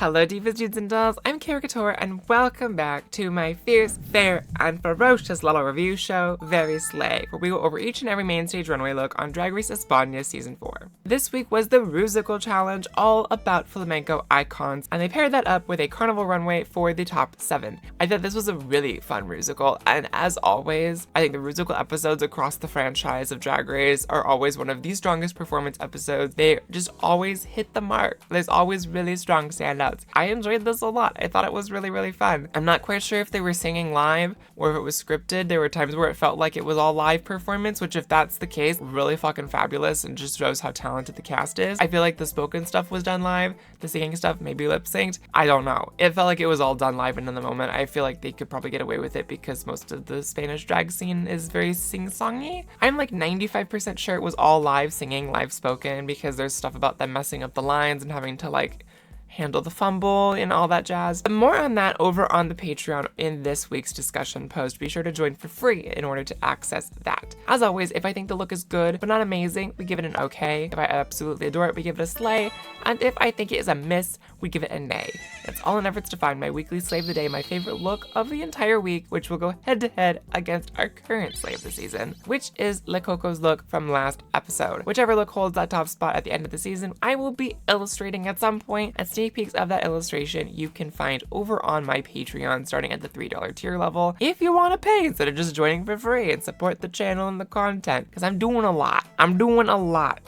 Hello divas, dudes and dolls, I'm Caricature and welcome back to my fierce, fair, and ferocious little review show, Very Slay, where we go over each and every main stage runway look on Drag Race Espana Season 4. This week was the Rusical Challenge, all about flamenco icons, and they paired that up with a carnival runway for the top 7. I thought this was a really fun Rusical, and as always, I think the Rusical episodes across the franchise of Drag Race are always one of the strongest performance episodes. They just always hit the mark. There's always really strong standouts. I enjoyed this a lot. I thought it was really, really fun. I'm not quite sure if they were singing live or if it was scripted. There were times where it felt like it was all live performance, which if that's the case, really fucking fabulous and just shows how talented the cast is. I feel like the spoken stuff was done live, the singing stuff maybe lip synced. I don't know. It felt like it was all done live and in the moment. I feel like they could probably get away with it because most of the Spanish drag scene is very sing-songy. I'm like 95% sure it was all live singing, live spoken, because there's stuff about them messing up the lines and having to like handle the fumble and all that jazz. More on that over on the Patreon in this week's discussion post. Be sure to join for free in order to access that. As always, if I think the look is good but not amazing, we give it an okay. If I absolutely adore it, we give it a slay. And if I think it is a miss, we give it a nay. That's all in efforts to find my weekly slay of the day, my favorite look of the entire week, which will go head to head against our current slay of the season, which is Le Coco's look from last episode. Whichever look holds that top spot at the end of the season, I will be illustrating at some point, and sneak peeks of that illustration you can find over on my Patreon starting at the $3 tier level if you want to pay instead of just joining for free and support the channel and the content, because I'm doing a lot.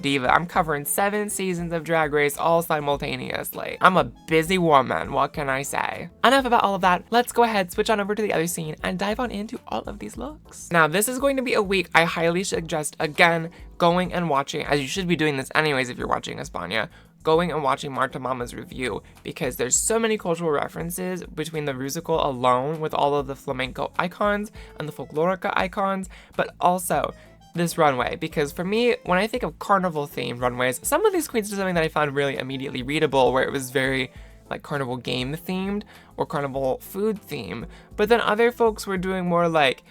Diva. I'm covering 7 seasons of Drag Race all simultaneously. I'm a busy woman, what can I say? Enough about all of that. Let's go ahead, switch on over to the other scene and dive on into all of these looks. Now, this is going to be a week I highly suggest, again, going and watching, as you should be doing this anyways if you're watching Espana, going and watching Marta Mama's review, because there's so many cultural references between the Rusical alone with all of the flamenco icons and the folklorica icons, but also this runway, because for me, when I think of carnival themed runways, some of these queens did something that I found really immediately readable, where it was very like carnival game themed or carnival food theme, but then other folks were doing more like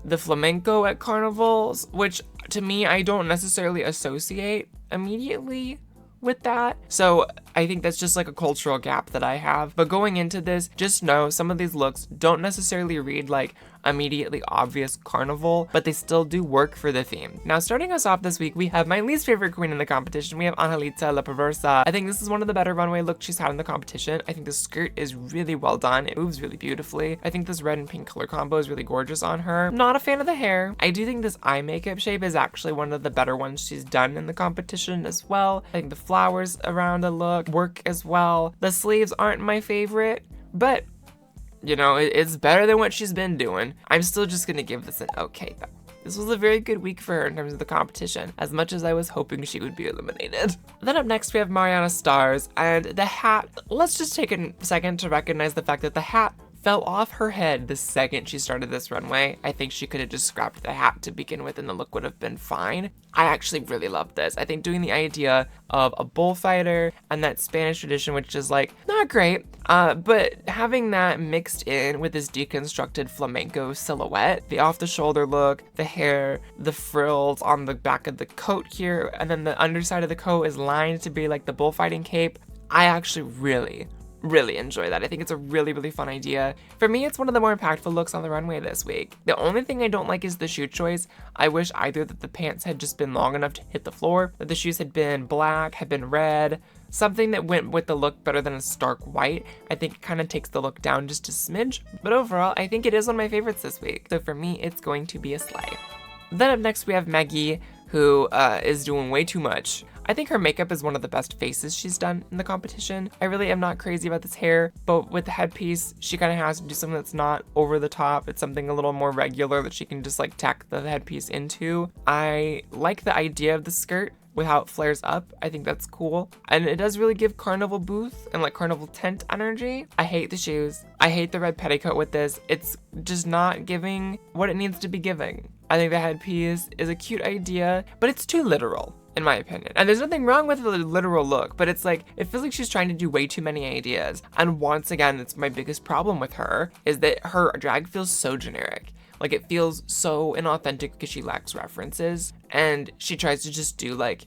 the flamenco at carnivals, which to me, I don't necessarily associate immediately with that. So I think that's just like a cultural gap that I have. But going into this, just know some of these looks don't necessarily read like immediately obvious carnival, but they still do work for the theme. Now, starting us off this week, we have my least favorite queen in the competition. We have Angelita La Perversa. I think this is one of the better runway looks she's had in the competition. I think the skirt is really well done. It moves really beautifully. I think this red and pink color combo is really gorgeous on her. Not a fan of the hair. I do think this eye makeup shape is actually one of the better ones she's done in the competition as well. I think the flowers around the look work as well. The sleeves aren't my favorite, but you know, it's better than what she's been doing. I'm still just gonna give this an okay though. This was a very good week for her in terms of the competition, as much as I was hoping she would be eliminated. Then up next we have Mariana Stars, and the hat. Let's just take a second to recognize the fact that the hat fell off her head the second she started this runway. I think she could have just scrapped the hat to begin with and the look would have been fine. I actually really love this. I think doing the idea of a bullfighter and that Spanish tradition, which is like not great, but having that mixed in with this deconstructed flamenco silhouette, the off the shoulder look, the hair, the frills on the back of the coat here, and then the underside of the coat is lined to be like the bullfighting cape. I actually really enjoy that. I think it's a really, really fun idea. For me, it's one of the more impactful looks on the runway this week. The only thing I don't like is the shoe choice. I wish either that the pants had just been long enough to hit the floor, that the shoes had been black, had been red, something that went with the look better than a stark white. I think it kind of takes the look down just a smidge, but overall, I think it is one of my favorites this week. So for me, it's going to be a slay. Then up next, we have Maggie, who is doing way too much. I think her makeup is one of the best faces she's done in the competition. I really am not crazy about this hair, but with the headpiece, she kind of has to do something that's not over the top. It's something a little more regular that she can just like tack the headpiece into. I like the idea of the skirt with how it flares up. I think that's cool. And it does really give carnival booth and like carnival tent energy. I hate the shoes. I hate the red petticoat with this. It's just not giving what it needs to be giving. I think the headpiece is a cute idea, but it's too literal, in my opinion. And there's nothing wrong with the literal look, but it's like, it feels like she's trying to do way too many ideas. And once again, that's my biggest problem with her, is that her drag feels so generic. Like, it feels so inauthentic because she lacks references, and she tries to just do like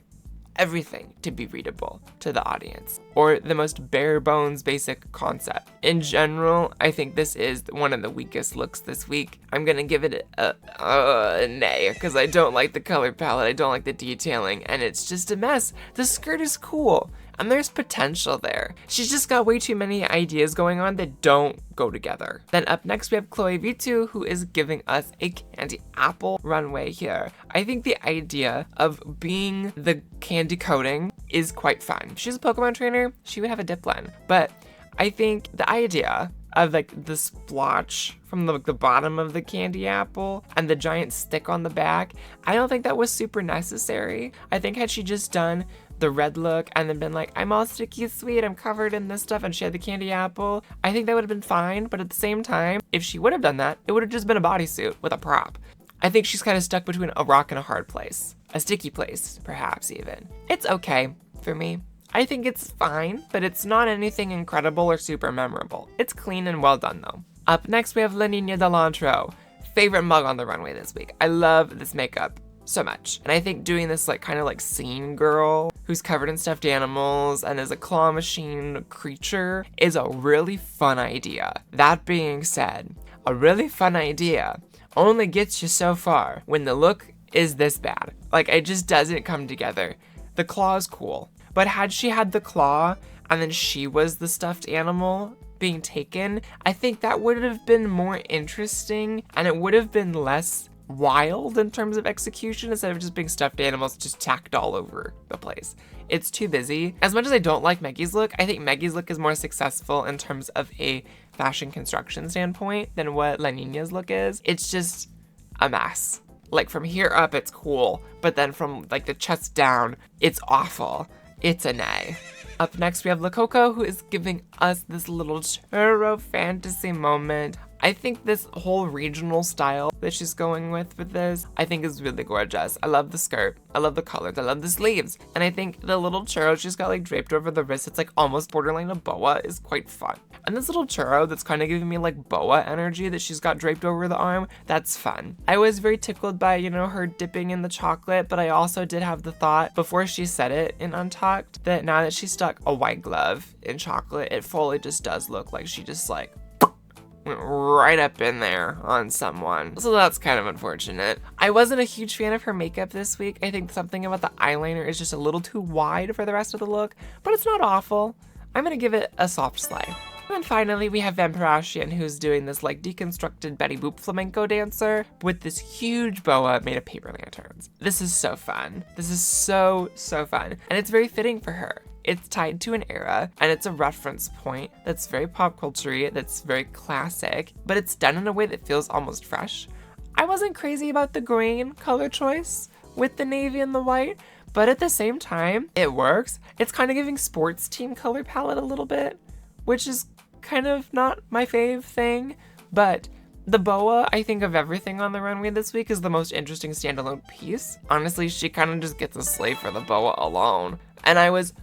everything to be readable to the audience, or the most bare bones basic concept. In general, I think this is one of the weakest looks this week. I'm gonna give it a nay, because I don't like the color palette, I don't like the detailing, and it's just a mess. The skirt is cool, and there's potential there. She's just got way too many ideas going on that don't go together. Then up next we have Chloe Vitu, who is giving us a candy apple runway here. I think the idea of being the candy coating is quite fun. If she's a Pokemon trainer, she would have a Dipplin. But I think the idea of like the splotch from the bottom of the candy apple and the giant stick on the back, I don't think that was super necessary. I think had she just done the red look and then been like, I'm all sticky sweet, I'm covered in this stuff, and she had the candy apple, I think that would have been fine. But at the same time, if she would have done that, it would have just been a bodysuit with a prop. I think she's kind of stuck between a rock and a hard place. A sticky place, perhaps even. It's okay for me. I think it's fine, but it's not anything incredible or super memorable. It's clean and well done though. Up next we have La Niña del Antro. Favorite mug on the runway this week. I love this makeup so much. And I think doing this like kind of like scene girl who's covered in stuffed animals and is a claw machine creature is a really fun idea. That being said, a really fun idea only gets you so far when the look is this bad. Like, it just doesn't come together. The claw is cool, but had she had the claw and then she was the stuffed animal being taken, I think that would have been more interesting and it would have been less wild in terms of execution instead of just being stuffed animals just tacked all over the place. It's too busy. As much as I don't like Meggy's look, I think Meggy's look is more successful in terms of a fashion construction standpoint than what La Niña's look is. It's just a mess. Like from here up, it's cool, but then from like the chest down, it's awful. It's a nay. Up next, we have La Coco, who is giving us this little churro fantasy moment. I think this whole regional style that she's going with this, I think is really gorgeous. I love the skirt. I love the colors. I love the sleeves. And I think the little churro she's got like draped over the wrist, it's like almost borderline a boa, is quite fun. And this little churro that's kind of giving me like boa energy that she's got draped over the arm, that's fun. I was very tickled by, you know, her dipping in the chocolate, but I also did have the thought before she said it in Untucked that now that she stuck a white glove in chocolate, it fully just does look like she just like went right up in there on someone. So that's kind of unfortunate. I wasn't a huge fan of her makeup this week. I think something about the eyeliner is just a little too wide for the rest of the look, but it's not awful. I'm gonna give it a soft slay. And then finally, we have Vampirasian, who's doing this like deconstructed Betty Boop flamenco dancer with this huge boa made of paper lanterns. This is so fun. This is so fun. And it's very fitting for her. It's tied to an era, and it's a reference point that's very pop culture-y, that's very classic, but it's done in a way that feels almost fresh. I wasn't crazy about the green color choice with the navy and the white, but at the same time, it works. It's kind of giving sports team color palette a little bit, which is kind of not my fave thing, but the boa, I think of everything on the runway this week, is the most interesting standalone piece. Honestly, she kind of just gets a slay for the boa alone, and I was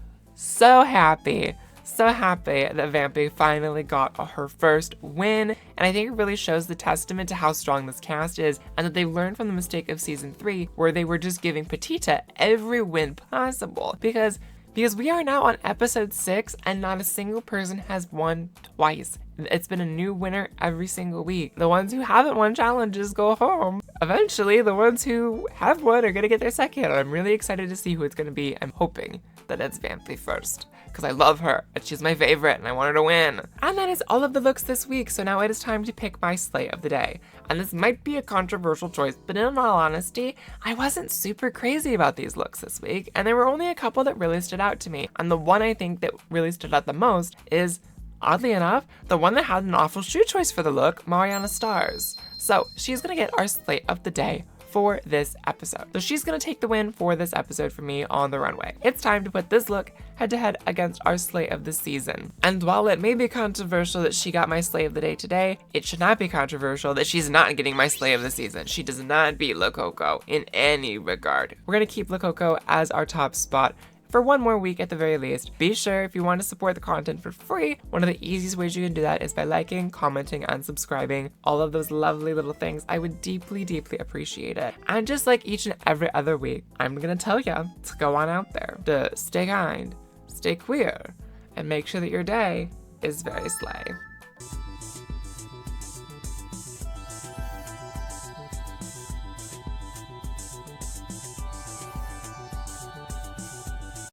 so happy that Vampy finally got her first win, and I think it really shows the testament to how strong this cast is and that they've learned from the mistake of season 3 where they were just giving Petita every win possible because we are now on episode 6 and not a single person has won twice. It's been a new winner every single week. The ones who haven't won challenges go home. Eventually, the ones who have won are gonna get their second. I'm really excited to see who it's gonna be. I'm hoping that it's Vampy first, because I love her, and she's my favorite, and I want her to win. And that is all of the looks this week, so now it is time to pick my slay of the day. And this might be a controversial choice, but in all honesty, I wasn't super crazy about these looks this week, and there were only a couple that really stood out to me. And the one I think that really stood out the most is, oddly enough, the one that had an awful shoe choice for the look, Mariana Stars. So she's gonna get our slay of the day for this episode. So she's gonna take the win for this episode for me on the runway. It's time to put this look head to head against our slay of the season. And while it may be controversial that she got my slay of the day today, it should not be controversial that she's not getting my slay of the season. She does not beat La Coco in any regard. We're gonna keep La Coco as our top spot for one more week at the very least. Be sure, if you want to support the content for free, one of the easiest ways you can do that is by liking, commenting, and subscribing. All of those lovely little things. I would deeply, deeply appreciate it. And just like each and every other week, I'm gonna tell you to go on out there, to stay kind, stay queer, and make sure that your day is very slay.